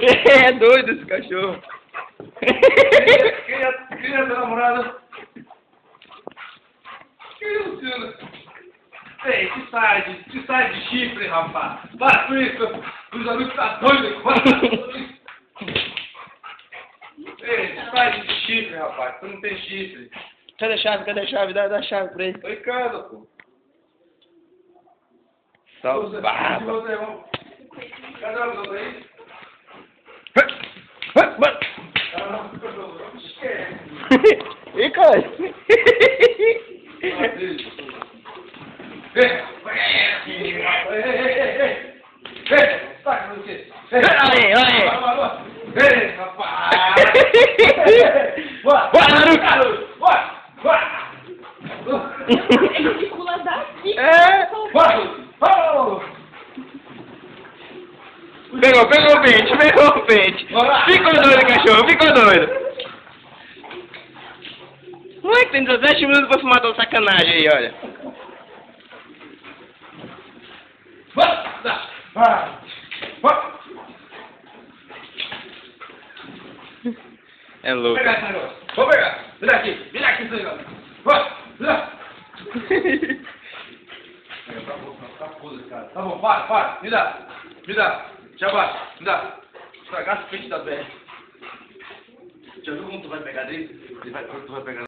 É doido esse cachorro. Quem é tua namorada? Que isso, Luciano? Ei, que sai de chifre, rapaz. Para com isso. Os amigos tá doido. Ei, que sai de chifre, rapaz. Tu não tem chifre. Cadê a chave? Cadê a chave? Dá a chave pra ele. Tô em casa, pô. Salve. Cadê os outros aí? E cara? Aí. Ei, rapaz! Bora, Naruto! Ele pula daqui. É. Pegou o pente. Ficou doido, cachorro, ficou doido. Moleque, tem 17 minutos pra fumar toda sacanagem aí, olha. É louco. Vou pegar esse negócio. Vou pegar. Vira aqui esse negócio. Tá bom, para. Me dá. Jabá, me dá. Estragasse o peixe da BR. Já viu como tu vai pegar dele? Tu vai pegar.